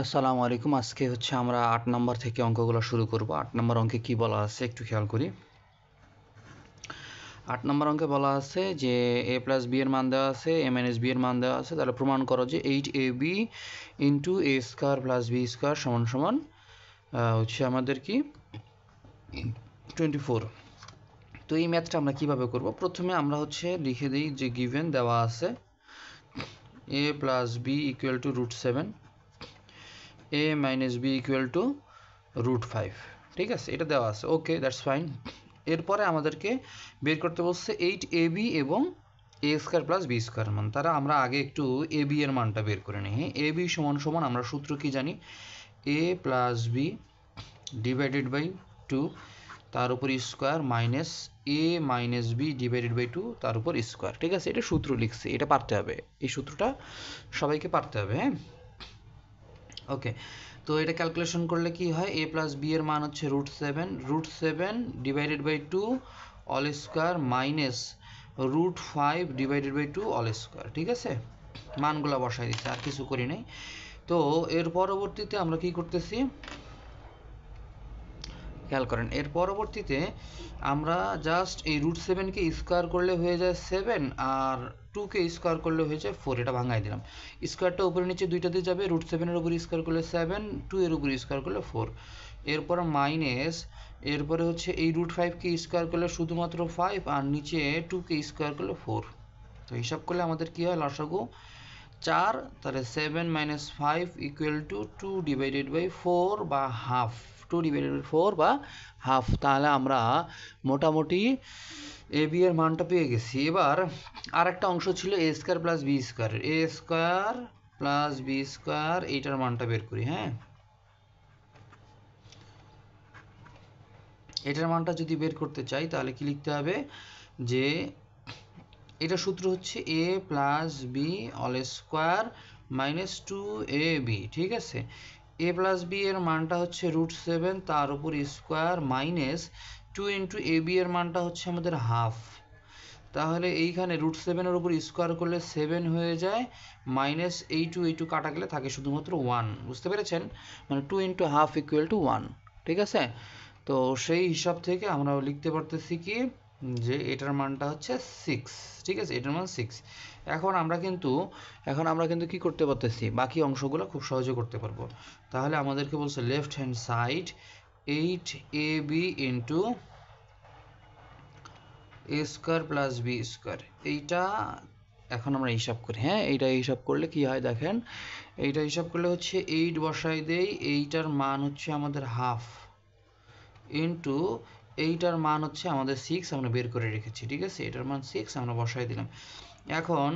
আসসালামু আলাইকুম। আজকে হচ্ছে আমরা ৮ নম্বর থেকে অঙ্কগুলো শুরু করব। ৮ নম্বর অঙ্কে কি বলা আছে একটু খেয়াল করি। ৮ নম্বর অঙ্কে বলা আছে যে a প্লাস b এর মান দেওয়া আছে, a মাইনাস b এর মান দেওয়া আছে। তাহলে প্রমাণ করো যে 8ab into a square plus b square সমান সমান হচ্ছে আমাদের কি 24। তো এই ম্যাথটা আমরা কিভাবে করব? প্রথমে আমরা হচ্ছে লিখে দিই যে গিভেন দেওয়া আছে a plus b equal to √7, a minus b equal to √5। ঠিক আছে, এটা দেওয়া আছে। ওকে, দ্যাটস ফাইন। এরপরে আমাদেরকে বের করতে বলছে 8ab এবং a square plus b square মান। তারা আমরা আগে একটু ab এর মানটা বের করে নিই। হ্যাঁ, ab সমান সমান আমরা সূত্র কি জানি? a plus b divided by 2 তার উপর square minus a minus b divided by 2 তার উপর স্কোয়ার। ঠিক আছে, এটা সূত্র লিখছি, এটা পারতে হবে। এই সূত্রটা সবাইকে পারতে হবে। হ্যাঁ, ওকে। তো এটা ক্যালকুলেশন করলে কি হয়? a প্লাস b এর মান হচ্ছে √7 divided by 2 all square minus √5 divided by 2 all square. ঠিক আছে, মানগুলো বসাই দিচ্ছি, আর কিছু করি নাই। তো এর পরবর্তীতে আমরা কি করতেছি খেয়াল করেন। এর পরবর্তীতে আমরা জাস্ট এই √7কে স্কোয়ার করলে হয়ে যায় 7, আর 2কে স্কোয়ার করলে হয়ে যায় 4। এটা ভাঙাই দিলাম। স্কোয়ারটা উপরে নিচে দুইটাতে যাবে। √7-এর উপর স্কোয়ার করলে 7, 2 এর উপর স্কোয়ার করলে 4। এরপর মাইনাস, এরপরে হচ্ছে এই √5কে স্কোয়ার করলে শুধুমাত্র 5, আর নিচে 2কে স্কোয়ার করলে 4। তো হিসাব করলে আমাদের কি হয়? লসাগু 4। তাহলে 7 minus 5 equal to 2 divided by 4 বা হাফ। 2 ডিভাইডেড বাই 4 বা হাফ। তাহলে আমরা মোটামুটি এ বি এর মানটা পেয়ে গেছি। এবার আর একটা অংশ ছিল এ স্কোয়ার প্লাস বি স্কোয়ার। এ স্কোয়ার প্লাস বি স্কোয়ার, এইটার মানটা বের করি। হ্যাঁ, এটার মানটা যদি বের করতে চাই তাহলে কি লিখতে হবে? যে এটা সূত্র হচ্ছে a plus B all square minus 2ab। ঠিক আছে, a প্লাস বি এর মানটা হচ্ছে √7 তার উপর স্কোয়ার মাইনাস 2 ইন্টু ab এর মানটা হচ্ছে আমাদের হাফ। তাহলে এইখানে √7-এর উপর স্কোয়ার করলে 7 হয়ে যায়, মাইনাস এই টু কাটা গেলে থাকে শুধুমাত্র 1। বুঝতে পেরেছেন? মানে 2 ইন্টু হাফ ইকুয়াল টু 1। ঠিক আছে, তো সেই হিসাব থেকে আমরা লিখতে পারতেছি কি যে এটার মানটা হচ্ছে 6। ঠিক আছে, এটার মান 6। এখন আমরা কিন্তু কি করতে পারতেছি? বাকি অংশগুলো খুব সহজে করতে পারবো। তাহলে আমাদেরকে বলছে left hand side 8ab into a square plus B square. এইটা এখন আমরা হিসাব করি। হ্যাঁ, এইটা হিসাব করলে কি হয় দেখেন। এইটা হিসাব করলে হচ্ছে 8 বসাই দেই, এইটার মান হচ্ছে আমাদের হাফ ইন্টু এইটার মান হচ্ছে আমাদের 6, আমরা বের করে রেখেছি। ঠিক আছে, এটার মান 6 আমরা বসাই দিলাম। এখন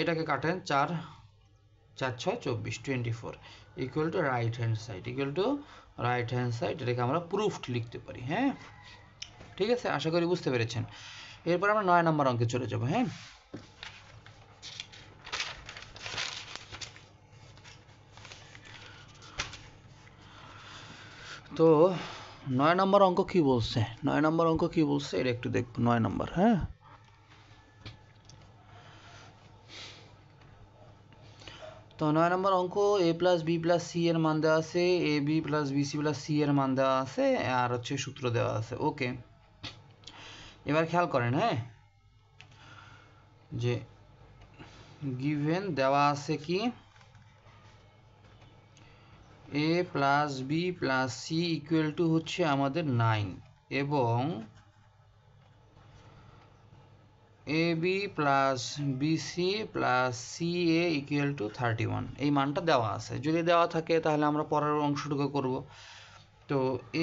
এটাকে কাটেন, 4 4 6 24, 24 equal to right hand side, equal to right hand side. এটাকে আমরা প্রুফড লিখতে পারি। হ্যাঁ, ঠিক আছে, আশা করি বুঝতে পেরেছেন। এরপর আমরা 9 নম্বর অঙ্কে চলে যাব। হ্যাঁ, তো 9 নম্বর অঙ্ক কি বলছে? 9 নম্বর অঙ্ক কি বলছে এটা একটু দেখব। 9 নম্বর, হ্যাঁ, তো 9 নম্বর অঙ্ক a plus B plus C এর মান দেওয়া আছে, a b plus b c plus C এর মান দেওয়া আছে, আর হচ্ছে সূত্র দেওয়া আছে। ওকে, এবার খেয়াল করেন। হ্যাঁ, যে গিভেন দেওয়া আছে কি a plus B plus c equal to হচ্ছে আমাদের 9, এবং a b plus b c plus c a equal to 31। এই মানটা দেওয়া আছে। যদি দেওয়া থাকে তাহলে আমরা পরের অংশটুকু করব। তো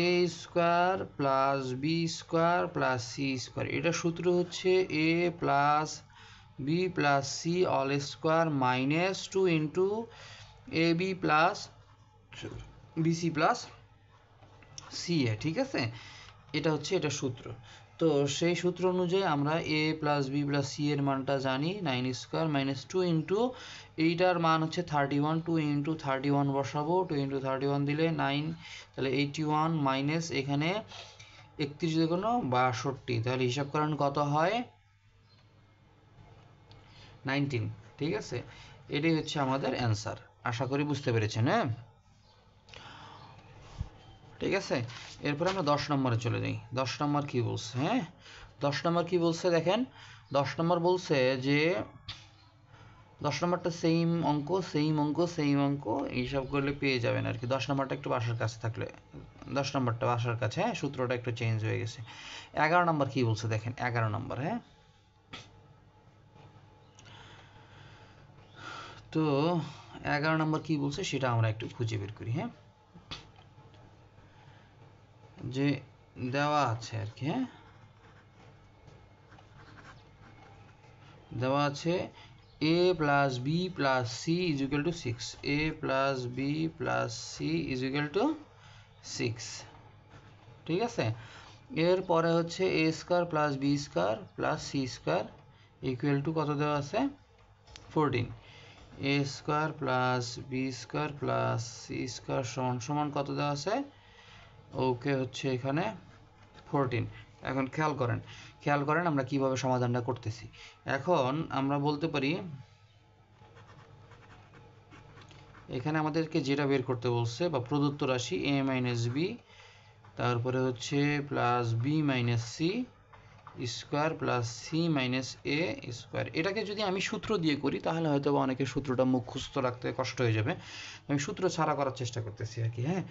a square plus B square plus C square, এটা সূত্র হচ্ছে a plus B plus C all square minus 2 into a b plus b c plus c a. ঠিক আছে, এটা হচ্ছে এটা সূত্র। তো সেই সূত্র অনুযায়ী আমরা a plus B plus C এর মানটা জানি, 9 স্কোয়ার মাইনাস 2 ইন্টু এইটার মান হচ্ছে 31, 2 ইন্টু 31 বসাবো, 2 ইন্টু 31 দিলে 9, তাহলে 81 মাইনাস এখানে 31 দেখুন 62, তাহলে হিসাব করেন কত হয়? 19। ঠিক আছে, এটাই হচ্ছে আমাদের অ্যান্সার। আশা করি বুঝতে পেরেছেন। হ্যাঁ, ঠিক আছে। এরপরে আমরা 10 নম্বরে চলে যাই। 10 নম্বর কি বলছে? হ্যাঁ, 10 নম্বর কি বলছে দেখেন। 10 নম্বর বলছে যে 10 নম্বরটা সেম অঙ্ক এইসব করলে পেয়ে যাবেন আর কি। 10 নম্বরটা একটু বাসার কাছে থাকলে, 10 নম্বরটা বাসার কাছে, হ্যাঁ, সূত্রটা একটু চেঞ্জ হয়ে গেছে। 11 নম্বর কি বলছে দেখেন, 11 নম্বর। হ্যাঁ, তো 11 নম্বর কি বলছে সেটা আমরা একটু খুঁজে বের করি। হ্যাঁ, যে দেওয়া আছে আর কি। হ্যাঁ, দেওয়া আছে a plus B plus c is equal to 6, a plus B plus c is equal to 6, ঠিক আছে। এরপরে হচ্ছে a square plus B square plus C square equal to কত দেওয়া আছে? 14। A square plus B square plus C square সমান সমান কত দেওয়া আছে? ওকে, হচ্ছে এখানে 14। এখন খেয়াল করেন আমরা কিভাবে সমাধানটা করতেছি। এখন আমরা বলতে পারি এখানে আমাদেরকে যেটা বের করতে বলছে বা প্রদত্ত রাশি a মাইনাস বি, তারপরে হচ্ছে plus b minus c square plus c minus এ স্কোয়ার। এটাকে যদি আমি সূত্র দিয়ে করি তাহলে হয়তো বা অনেকের সূত্রটা মুখস্থ রাখতে কষ্ট হয়ে যাবে। আমি সূত্র ছাড়া করার চেষ্টা করতেছি আর কি। হ্যাঁ,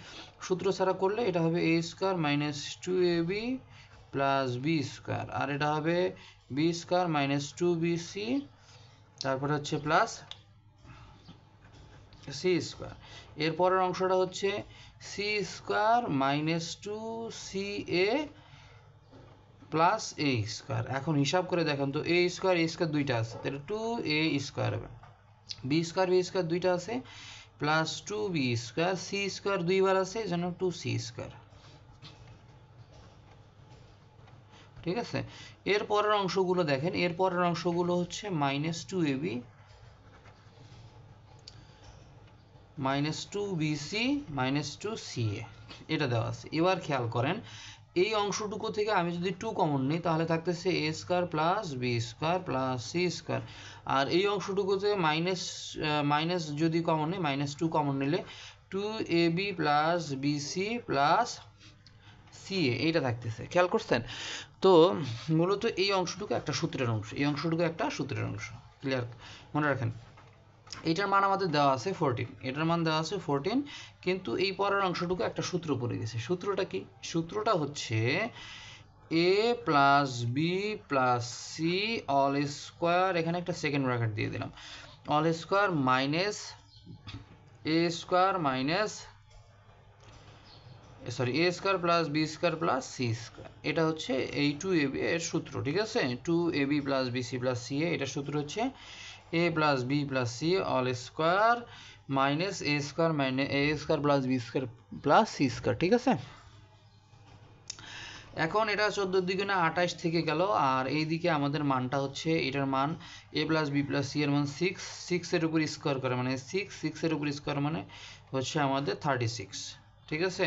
সূত্র ছাড়া করলে এটা হবে a square minus 2ab plus B square, আর এটা হবে বি স্কোয়ার মাইনাস 2bc, তারপরে হচ্ছে প্লাস সি স্কোয়ার। এরপরের অংশটা হচ্ছে c square minus 2ca plus a square. এখন হিসাব করে দেখেন তো, এ স্কোয়ার দুইটা আছে, তাহলে 2a স্কোয়ার হবে, বি স্কোয়ার দুইটা আছে, plus 2b square, C square দুইবার আছে, এই জন্য 2c স্কোয়ার, ঠিক আছে। এরপরের অংশগুলো দেখেন, এরপরের অংশগুলো হচ্ছে minus 2ab minus 2bc minus 2ca, এটা দেওয়া আছে। এবার খেয়াল করেন এই অংশটুকু থেকে আমি যদি 2 কমন নিই তাহলে থাকতেছে a square plus B square plus C square, আর এই অংশটুকুতে মাইনাস যদি কমন নিই, মাইনাস 2 কমন নিলে 2ab plus b c plus CA, এইটা থাকতেছে। খেয়াল করছেন তো? মূলত এই অংশটুকু একটা সূত্রের অংশ, এই অংশটুকু একটা সূত্রের অংশ। ক্লিয়ার? মনে রাখেন এইটার মান আমাদের দেওয়া আছে 14, এটার মান দেওয়া আছে 14, কিন্তু এই পরের অংশটুকু একটা সূত্র পড়ে গেছে। সূত্রটা কি? সূত্রটা হচ্ছে a plus B plus C all square, এখানে একটা সেকেন্ড ব্র্যাকেট দিয়ে দিলাম, অল স্কোয়ার মাইনাস এ স্কোয়ার মাইনাস এ square plus B square plus C square. এটা হচ্ছে এই 2ab এর সূত্র, ঠিক আছে। 2ab plus b c plus C এটার সূত্র হচ্ছে a plus B plus C all square minus A square plus B square plus C square, ঠিক আছে। এখন এটা 14 দ্বিগুণে 28 থেকে গেল, আর এইদিকে আমাদের মানটা হচ্ছে, এটার মান a plus B plus C এর মান 6 এর উপর স্কোয়ার করে মানে 6 এর উপর স্কোয়ার মানে হচ্ছে আমাদের 36, ঠিক আছে।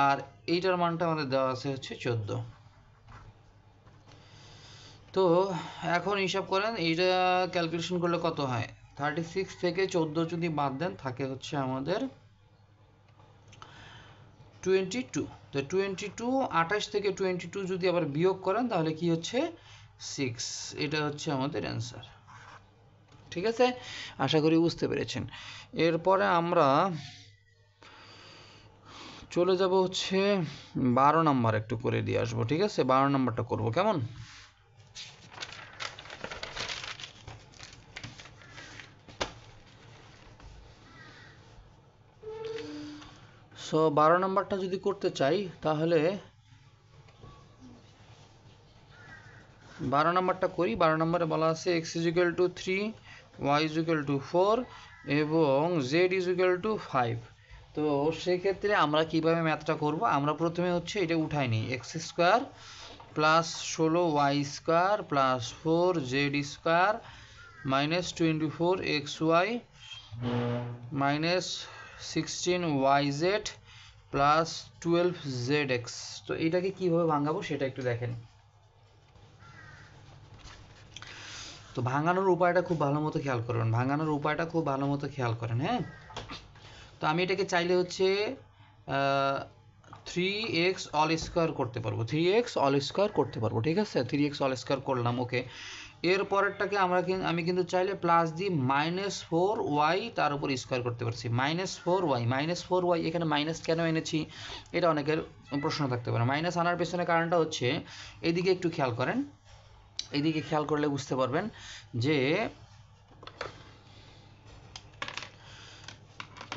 আর এইটার মানটা আমাদের দেওয়া আছে হচ্ছে 14। তো এখন হিসাব করেন এইটা ক্যালকুলেশন করলে কত হয়। 36 থেকে 14 যদি বাদ দেন থাকে হচ্ছে আমাদের 22। তো 22, 28 থেকে 22 যদি আবার বিয়োগ করেন তাহলে কি হচ্ছে 6, এটা হচ্ছে আমাদের অ্যান্সার, ঠিক আছে। আশা করি বুঝতে পেরেছেন। এরপরে আমরা চলে যাব হচ্ছে 12 নাম্বার একটু করে দিয়ে আসবো, ঠিক আছে। 12 নাম্বারটা করবো কেমন? সো 12 নাম্বারটা যদি করতে চাই তাহলে 12 নাম্বারটা করি। 12 নাম্বারে বলা আছে x is equal to 3, y is equal to 4 এবং z is equal to 5। তো সেক্ষেত্রে আমরা কিভাবে ম্যাথটা করব, আমরা প্রথমে হচ্ছে এটা উঠাই নিই, x square plus 16y square plus 4z square minus 24xy minus 16yz plus 12zx। তো এটাকে কিভাবে ভাঙাবো সেটা একটু দেখেন। তো ভাঙানোর উপায়টা খুব ভালো মতো খেয়াল করেন, হ্যাঁ। তো আমি এটাকে চাইলে হচ্ছে 3x অল স্কোয়ার করতে পারবো, 3x অল স্কোয়ার করতে পারবো, ঠিক আছে। 3x অল স্কোয়ার করলাম, ওকে। এর পরেরটাকে আমি কিন্তু চাইলে প্লাস দিয়ে -4y তার উপর স্কোয়ার করতে পারছি। -4y এখানে মাইনাস কেন এনেছি, এটা অনেকের প্রশ্ন থাকতে পারে। মাইনাস আনার পেছনে কারণটা হচ্ছে, এইদিকে একটু খেয়াল করেন, এইদিকে খেয়াল করলে বুঝতে পারবেন যে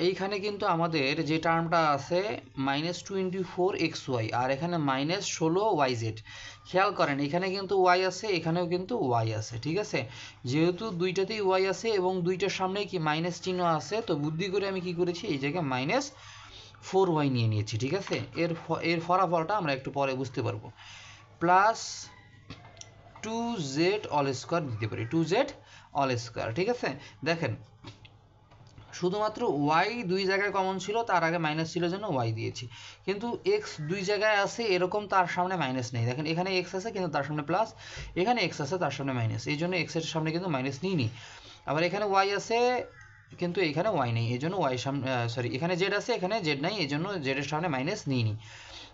এইখানে কিন্তু আমাদের যে টার্মটা আছে -24xy, আর এখানে -16yz। খেয়াল করেন এখানে কিন্তু y আছে, এখানেও কিন্তু y আছে, ঠিক আছে। যেহেতু দুইটাতেই y আছে এবং দুইটার সামনেই কি মাইনাস চিহ্ন আছে, তো বুদ্ধি করে আমি কি করেছি, এই জায়গায় -4y নিয়ে নিয়েছি, ঠিক আছে। এর ফলাফলটা আমরা একটু পরে বুঝতে পারবো। প্লাস 2z অল স্কোয়ার দিতে পারি, 2z অল স্কোয়ার, ঠিক আছে। দেখেন শুধুমাত্র y দুই জায়গায় কমন ছিল, তার আগে মাইনাস ছিল জন্য y দিয়েছি, কিন্তু x দুই জায়গায় আছে এরকম, তার সামনে মাইনাস নেই। দেখেন এখানে x আছে কিন্তু তার সামনে প্লাস, এখানে x আছে তার সামনে মাইনাস, এই জন্য x এর সামনে কিন্তু মাইনাস নিইনি। আবার এখানে y আছে কিন্তু এখানে y নেই, এই জন্য y সামনে সরি এখানে z আছে এখানে z নাই, এই জন্য z এর সামনে মাইনাস নিইনি।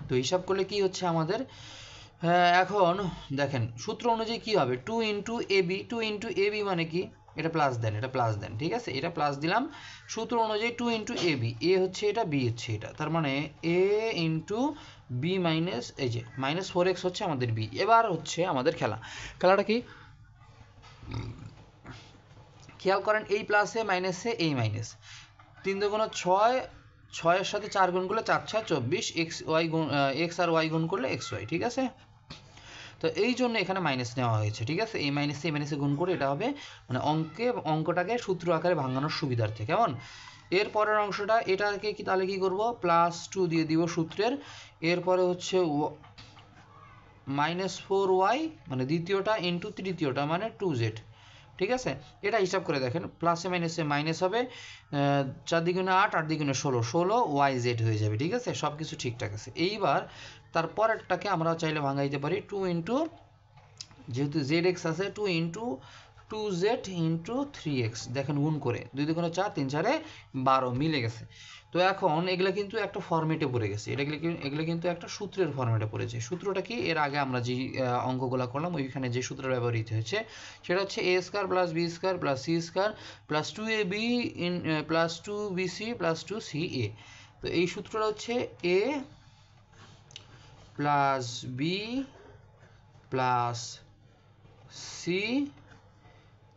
তো হিসাব করলে কি হচ্ছে আমাদের, এখন দেখেন সূত্র অনুযায়ী কি হবে, 2 × ab মানে কি, এটা প্লাস দেন, ঠিক আছে। এটা প্লাস দিলাম, সূত্র অনুযায়ী 2 × ab, a হচ্ছে এটা, b হচ্ছে এটা, তার মানে a × b মাইনাস, এই যে -4x হচ্ছে আমাদের b। এবার হচ্ছে আমাদের খেলাটা কি, খেয়াল করেন এই প্লাসে মাইনাসে এই মাইনাস, 3 × 6, 6 এর সাথে 4 গুণ করলে 4 × 6 = 24, x আর y গুণ করলে xy, ঠিক আছে। তো এই জন্য এখানে মাইনাস নেওয়া হয়েছে, ঠিক আছে। এই মাইনাসে গুণ করে এটা হবে, মানে অঙ্কটাকে সূত্র আকারে ভাঙানোর সুবিধার্থে, কেমন। এর পরের অংশটা, এটাকে কি তাহলে কি করব, +2 দিয়ে দিব সূত্রের, এরপরে হচ্ছে -4y মানে দ্বিতীয়টা ইন্টু তৃতীয়টা মানে 2z, ঠিক আছে। এটা হিসাব করে দেখেন, প্লাসে মাইনাসে মাইনাস হবে, 4 দ্বিগুণে 8, 8 দ্বিগুণে 16 yz হয়ে যাবে, ঠিক আছে। সব কিছু ঠিকঠাক আছে। এইবার তারপরেরটাকে আমরা চাইলে ভাঙাইতে পারি 2 ইন্টু, যেহেতু zx আছে, 2 ইন্টু 2z ইন্টু 3x, দেখেন গুণ করে 2 দুগুণে 4, 3 4 12 মিলে গেছে। তো এখন এগুলো কিন্তু একটা ফরম্যাটে পড়ে গেছে, এগুলো কিন্তু একটা সূত্রের ফরম্যাটে পড়েছে। সূত্রটা কি, এর আগে আমরা যে অঙ্কগুলো করলাম ওইখানে যে সূত্র ব্যবহৃত হয়েছে সেটা হচ্ছে a² + b² + c² + 2ab + 2bc + 2ca। তো এই সূত্রটা হচ্ছে a + b + c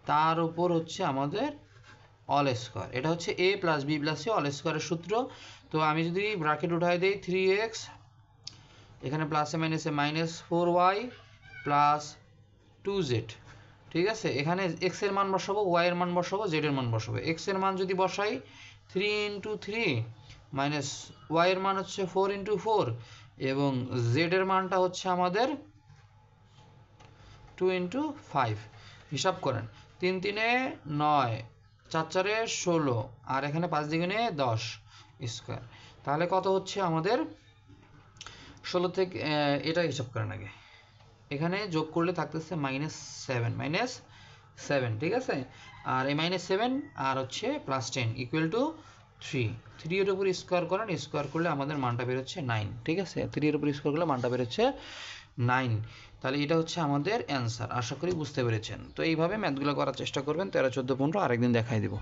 তার উপর হচ্ছে আমাদের অল স্কোয়ার, এটা হচ্ছে a + b + c অল স্কোয়ারের সূত্র। তো আমি যদি ব্র্যাকেট উঠাই দেই, 3x, এখানে প্লাসে মাইনাসে -4y + 2z, ঠিক আছে। এখানে x এর মান বসাবো, y এর মান বসাবো, z এর মান বসাবো। x এর মান যদি বসাই 3 × 3 y এর মান হচ্ছে 4 × 4 এবং z এর মানটা হচ্ছে আমাদের 2 × 5। হিসাব করেন, 3 × 3 = 9, 4 × 4 = 16, আর এখানে 5 দ্বিগুণে 10 স্কোয়ার। তাহলে কত হচ্ছে আমাদের, 16 থেকে এটা হিসাব করেন আগে, এখানে যোগ করলে থাকতেছে -7, ঠিক আছে। আর এই -7 আর হচ্ছে +10 = 3, 3 এর উপর স্কোয়ার করেন, স্কোয়ার করলে আমাদের মানটা বের হচ্ছে 9, ঠিক আছে। 3 এর উপর স্কোয়ার করলে মানটা বের হচ্ছে 9। তাহলে এটা হচ্ছে আমাদের অ্যান্সার। আশা করি বুঝতে পেরেছেন। তো এইভাবে ম্যাথগুলো করার চেষ্টা করবেন, 13, 14, 15 আরেকদিন দেখাই দেবো।